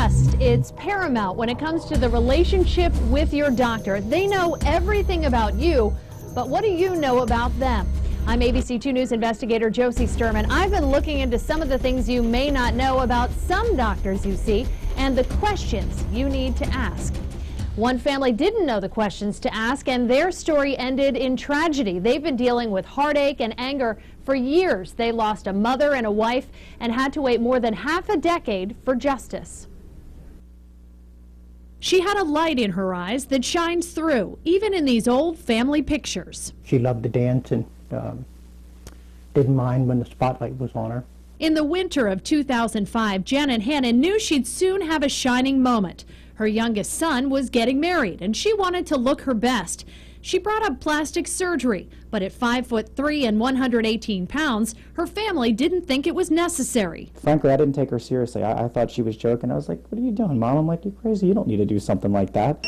Trust, it's paramount when it comes to the relationship with your doctor. They know everything about you, but what do you know about them? I'm ABC 2 News investigator Josie Sturman. I've been looking into some of the things you may not know about some doctors you see and the questions you need to ask. One family didn't know the questions to ask, and their story ended in tragedy. They've been dealing with heartache and anger for years. They lost a mother and a wife and had to wait more than half a decade for justice. She had a light in her eyes that shines through, even in these old family pictures. She loved to dance and didn't mind when the spotlight was on her. In the winter of 2005, Janet Hannon knew she'd soon have a shining moment. Her youngest son was getting married, and she wanted to look her best. She brought up plastic surgery, but at 5'3" and 118 pounds, her family didn't think it was necessary. Frankly, I didn't take her seriously. I thought she was joking. I was like, what are you doing, Mom? I'm like, you're crazy. You don't need to do something like that.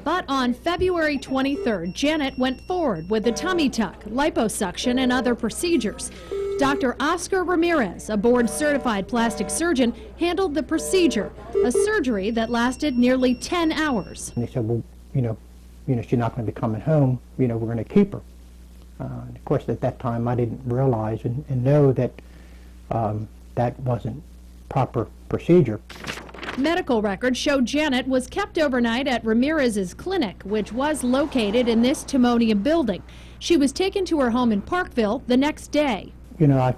But on February 23rd, Janet went forward with a tummy tuck, liposuction, and other procedures. Dr. Oscar Ramirez, a board-certified plastic surgeon, handled the procedure, a surgery that lasted nearly 10 hours. And they said, well, you know, she's not going to be coming home. We're going to keep her. Of course, at that time, I didn't realize and know that that wasn't proper procedure. Medical records show Janet was kept overnight at Ramirez's clinic, which was located in this Timonium building. She was taken to her home in Parkville the next day. I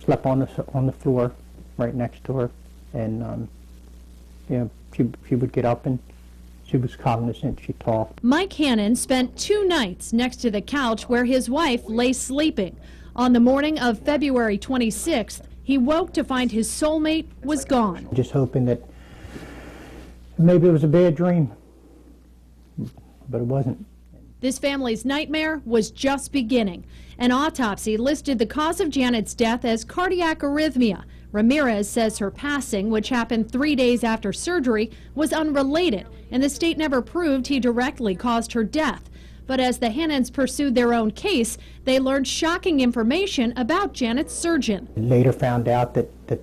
slept on the floor right next to her, and she would get up and she was cognizant. She talked. Mike Hannon spent 2 nights next to the couch where his wife lay sleeping. On the morning of February 26th, he woke to find his soulmate was gone. Just hoping that maybe it was a bad dream, but it wasn't. This family's nightmare was just beginning. An autopsy listed the cause of Janet's death as cardiac arrhythmia. Ramirez says her passing, which happened 3 days after surgery, was unrelated, and the state never proved he directly caused her death. But as the Hannons pursued their own case, they learned shocking information about Janet's surgeon. Later found out that the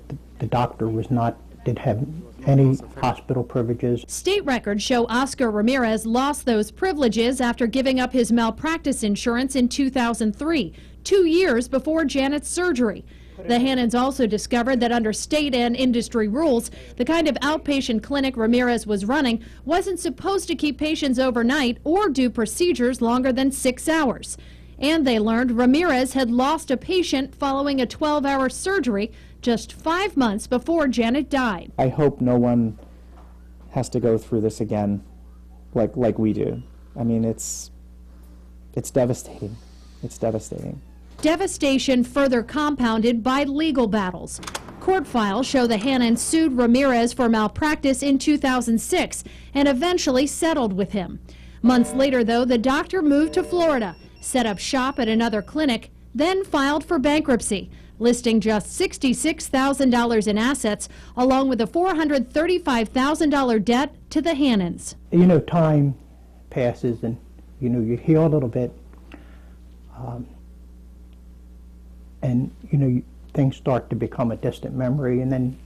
doctor didn't have any hospital privileges. State records show Oscar Ramirez lost those privileges after giving up his malpractice insurance in 2003, 2 years before Janet's surgery. The Hannons also discovered that under state and industry rules, the kind of outpatient clinic Ramirez was running wasn't supposed to keep patients overnight or do procedures longer than 6 hours. And they learned Ramirez had lost a patient following a 12-hour surgery just 5 months before Janet died. I hope no one has to go through this again like we do. I mean, it's devastating. It's devastating. Devastation further compounded by legal battles. Court files show the Hannons sued Ramirez for malpractice in 2006 and eventually settled with him. Months later, though, the doctor moved to Florida, set up shop at another clinic, then filed for bankruptcy, listing just $66,000 in assets, along with a $435,000 debt to the Hannons. Time passes and, you heal a little bit. And things start to become a distant memory, and then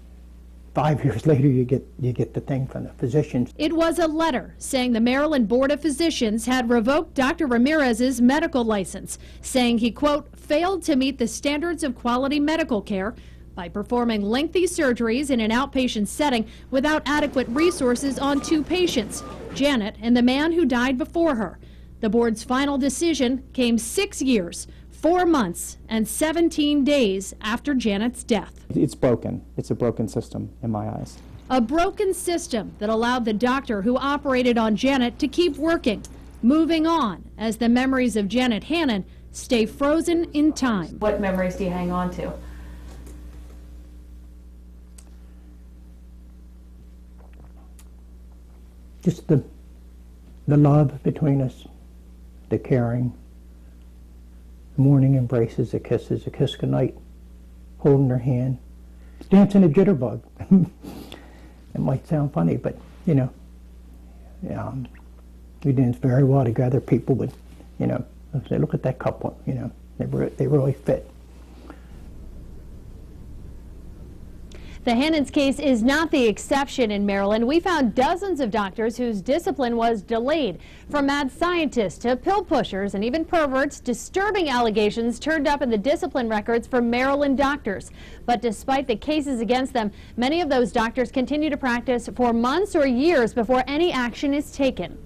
5 years later you get the thing from the physicians. It was a letter saying the Maryland Board of Physicians had revoked Dr. Ramirez's medical license, saying he, quote, failed to meet the standards of quality medical care by performing lengthy surgeries in an outpatient setting without adequate resources on 2 patients, Janet and the man who died before her. The board's final decision came 6 years, 4 months, and 17 days after Janet's death. It's broken. It's a broken system in my eyes. A broken system that allowed the doctor who operated on Janet to keep working, moving on as the memories of Janet Hannon stay frozen in time. What memories do you hang on to? Just the love between us, the caring, morning embraces, a kiss goodnight, holding her hand, dancing a jitterbug. It might sound funny, but we dance very well together. People would, say, look at that couple, they really fit. The Hannons case is not the exception in Maryland. We found dozens of doctors whose discipline was delayed. From mad scientists to pill pushers and even perverts, disturbing allegations turned up in the discipline records for Maryland doctors. But despite the cases against them, many of those doctors continue to practice for months or years before any action is taken.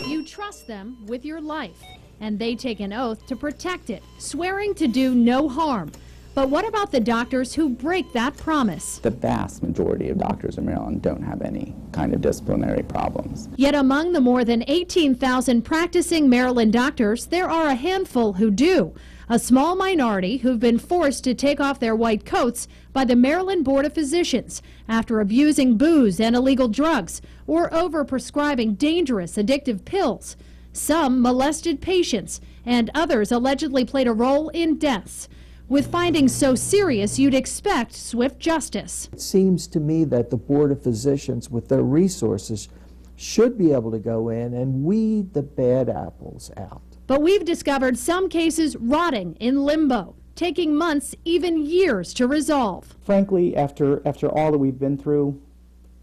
You trust them with your life, and they take an oath to protect it, swearing to do no harm. But what about the doctors who break that promise? The vast majority of doctors in Maryland don't have any kind of disciplinary problems. Yet among the more than 18,000 practicing Maryland doctors, there are a handful who do. A small minority who've been forced to take off their white coats by the Maryland Board of Physicians after abusing booze and illegal drugs or overprescribing dangerous addictive pills. Some molested patients, and others allegedly played a role in deaths. With findings so serious, you'd expect swift justice. It seems to me that the Board of Physicians, with their resources, should be able to go in and weed the bad apples out. But we've discovered some cases rotting in limbo, taking months, even years to resolve. Frankly, after all that we've been through,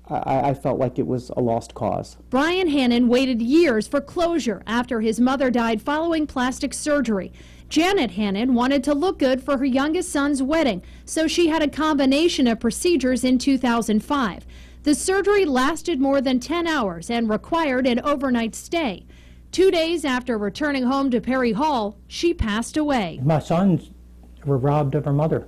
I felt like it was a lost cause. Brian Hannon waited years for closure after his mother died following plastic surgery. Janet Hannon wanted to look good for her youngest son's wedding, so she had a combination of procedures in 2005. The surgery lasted more than 10 hours and required an overnight stay. 2 days after returning home to Perry Hall, she passed away. My sons were robbed of her mother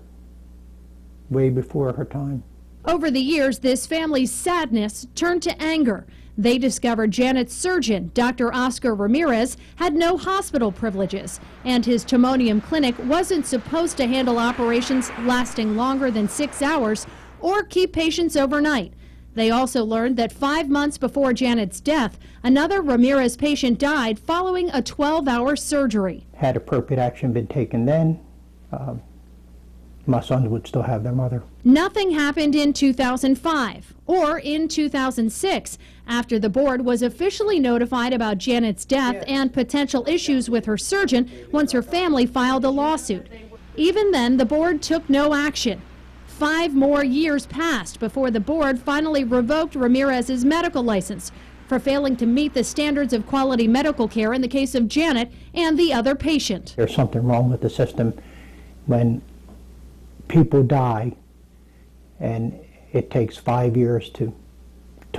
way before her time. Over the years, this family's sadness turned to anger. They discovered Janet's surgeon, Dr. Oscar Ramirez, had no hospital privileges, and his Timonium clinic wasn't supposed to handle operations lasting longer than 6 hours or keep patients overnight. They also learned that 5 months before Janet's death, another Ramirez patient died following a 12-hour surgery. Had appropriate action been taken then, my sons would still have their mother. Nothing happened in 2005 or in 2006 after the board was officially notified about Janet's death and potential issues with her surgeon once her family filed a lawsuit. Even then, the board took no action. 5 more years passed before the board finally revoked Ramirez's medical license for failing to meet the standards of quality medical care in the case of Janet and the other patient. There's something wrong with the system when people die and it takes 5 years to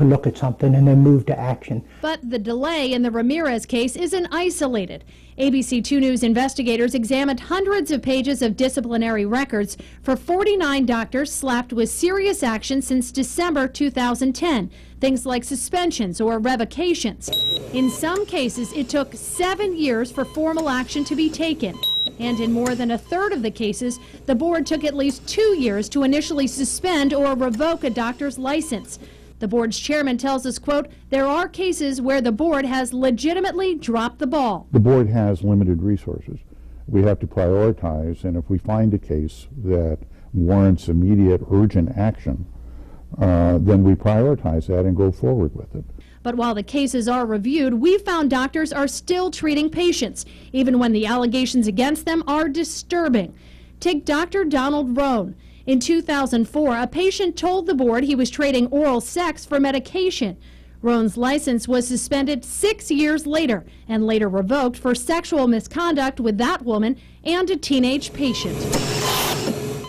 look at something and then move to action. But the delay in the Ramirez case isn't isolated. ABC 2 News investigators examined hundreds of pages of disciplinary records for 49 doctors slapped with serious action since December 2010, things like suspensions or revocations. In some cases, it took 7 years for formal action to be taken. And in more than a third of the cases, the board took at least 2 years to initially suspend or revoke a doctor's license. The board's chairman tells us, quote, there are cases where the board has legitimately dropped the ball. The board has limited resources. We have to prioritize, and if we find a case that warrants immediate, urgent action, then we prioritize that and go forward with it. But while the cases are reviewed, we found doctors are still treating patients, even when the allegations against them are disturbing. Take Dr. Donald Roan. In 2004, a patient told the board he was trading oral sex for medication. Roan's license was suspended 6 years later and later revoked for sexual misconduct with that woman and a teenage patient.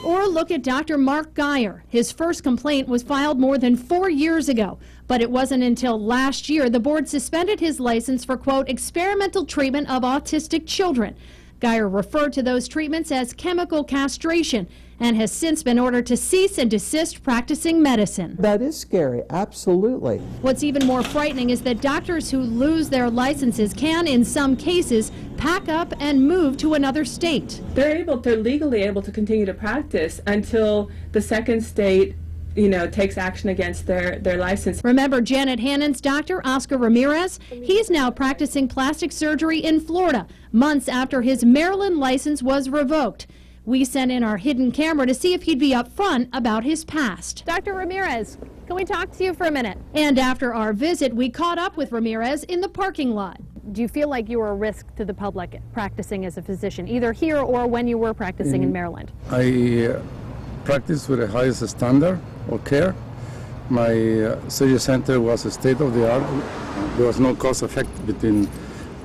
Or look at Dr. Mark Geyer. His first complaint was filed more than 4 years ago, but it wasn't until last year the board suspended his license for, quote, experimental treatment of autistic children. Geyer referred to those treatments as chemical castration and has since been ordered to cease and desist practicing medicine. That is scary, absolutely. What's even more frightening is that doctors who lose their licenses can, in some cases, pack up and move to another state. They're legally able to continue to practice until the second state takes action against their license. Remember Janet Hannon's doctor, Oscar Ramirez? He's now practicing plastic surgery in Florida, months after his Maryland license was revoked. We sent in our hidden camera to see if he'd be upfront about his past. Dr. Ramirez, can we talk to you for a minute? And after our visit, we caught up with Ramirez in the parking lot. Do you feel like you were a risk to the public practicing as a physician, either here or when you were practicing in Maryland? practiced with the highest standard of care. My surgery center was a state-of-the-art. There was no cause effect between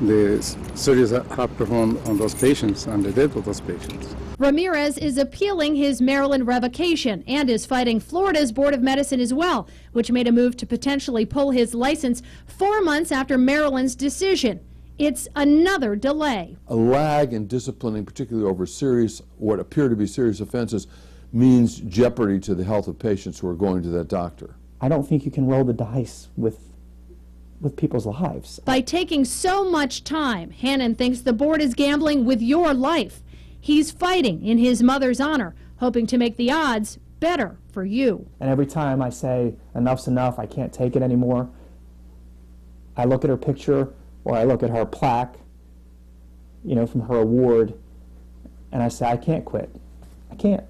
the surgeries I have performed on those patients and the death of those patients. Ramirez is appealing his Maryland revocation and is fighting Florida's Board of Medicine as well, which made a move to potentially pull his license 4 months after Maryland's decision. It's another delay. A lag in disciplining, particularly over serious, what appear to be serious offenses, means jeopardy to the health of patients who are going to that doctor. I don't think you can roll the dice with people's lives. By taking so much time, Hannon thinks the board is gambling with your life. He's fighting in his mother's honor, hoping to make the odds better for you. And every time I say, enough's enough, I can't take it anymore, I look at her picture or I look at her plaque, you know, from her award, and I say, I can't quit. I can't.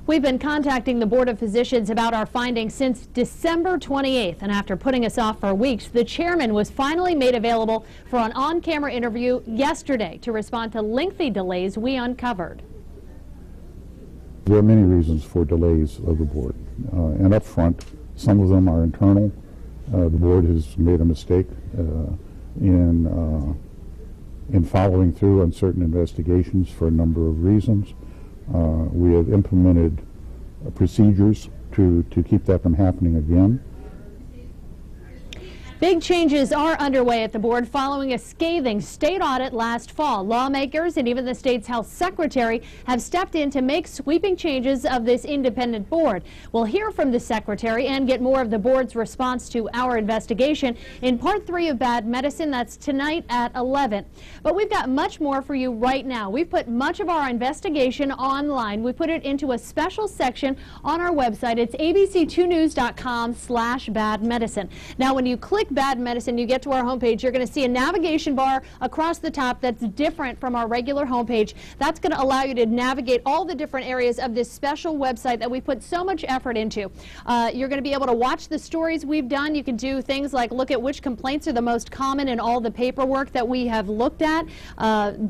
We've been contacting the Board of Physicians about our findings since December 28th, and after putting us off for weeks, the chairman was finally made available for an on-camera interview yesterday to respond to lengthy delays we uncovered. There are many reasons for delays of the board, and up front, some of them are internal. The board has made a mistake in following through on certain investigations for a number of reasons. We have implemented procedures to keep that from happening again. Big changes are underway at the board following a scathing state audit last fall. Lawmakers and even the state's health secretary have stepped in to make sweeping changes of this independent board. We'll hear from the secretary and get more of the board's response to our investigation in part 3 of Bad Medicine. That's tonight at 11. But we've got much more for you right now. We've put much of our investigation online. We put it into a special section on our website. It's abc2news.com/badmedicine. Now, when you click Bad Medicine, you get to our homepage, you're going to see a navigation bar across the top that's different from our regular homepage. That's going to allow you to navigate all the different areas of this special website that we put so much effort into. You're going to be able to watch the stories we've done. You can do things like look at which complaints are the most common in all the paperwork that we have looked at,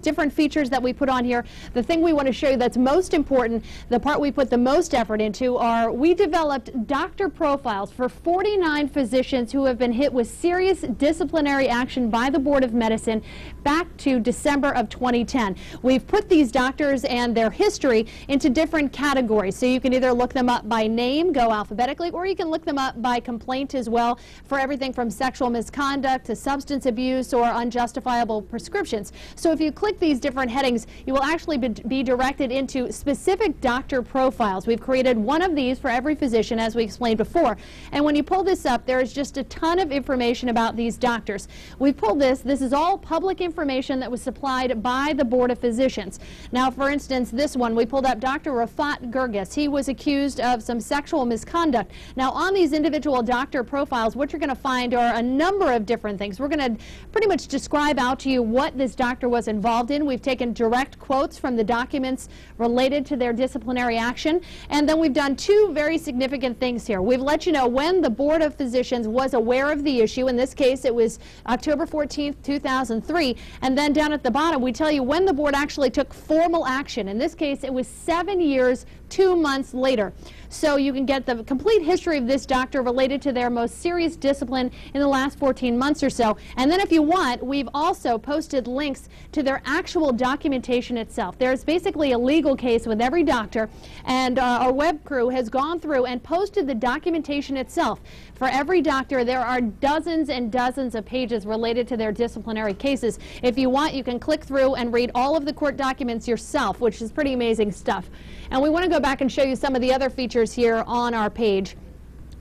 different features that we put on here. The thing we want to show you that's most important, the part we put the most effort into, are we developed doctor profiles for 49 physicians who have been hit with serious disciplinary action by the Board of Medicine back to December of 2010. We've put these doctors and their history into different categories, so you can either look them up by name, go alphabetically, or you can look them up by complaint as well, for everything from sexual misconduct to substance abuse or unjustifiable prescriptions. So if you click these different headings, you will actually be directed into specific doctor profiles. We've created one of these for every physician, as we explained before. And when you pull this up, there is just a ton of information about these doctors. We pulled this. This is all public information that was supplied by the Board of Physicians. Now, for instance, this one, we pulled up Dr. Rafat Gerges. He was accused of some sexual misconduct. Now, on these individual doctor profiles, what you're going to find are a number of different things. We're going to pretty much describe out to you what this doctor was involved in. We've taken direct quotes from the documents related to their disciplinary action. And then we've done two very significant things here. We've let you know when the Board of Physicians was aware of the issue. In this case, it was October 14th, 2003. And then down at the bottom, we tell you when the board actually took formal action. In this case, it was 7 years, 2 months later. So you can get the complete history of this doctor related to their most serious discipline in the last 14 months or so. And then if you want, we've also posted links to their actual documentation itself. There's basically a legal case with every doctor, and our web crew has gone through and posted the documentation itself. For every doctor, there are dozens and dozens of pages related to their disciplinary cases. If you want, you can click through and read all of the court documents yourself, which is pretty amazing stuff. And we want to go back and show you some of the other features here on our page.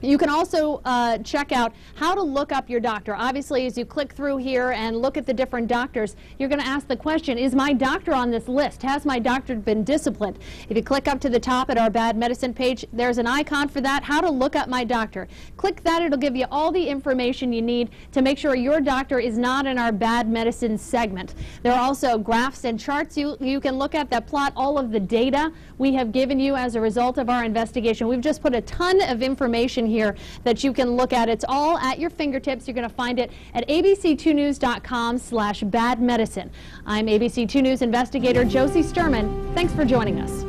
You can also check out how to look up your doctor. Obviously, as you click through here and look at the different doctors, you're going to ask the question, is my doctor on this list? Has my doctor been disciplined? If you click up to the top at our Bad Medicine page, there's an icon for that, how to look up my doctor. Click that, it'll give you all the information you need to make sure your doctor is not in our Bad Medicine segment. There are also graphs and charts you can look at that plot all of the data we have given you as a result of our investigation. We've just put a ton of information here that you can look at. It's all at your fingertips. You're going to find it at abc2news.com/badmedicine. I'm ABC 2 News investigator Josie Sturman. Thanks for joining us.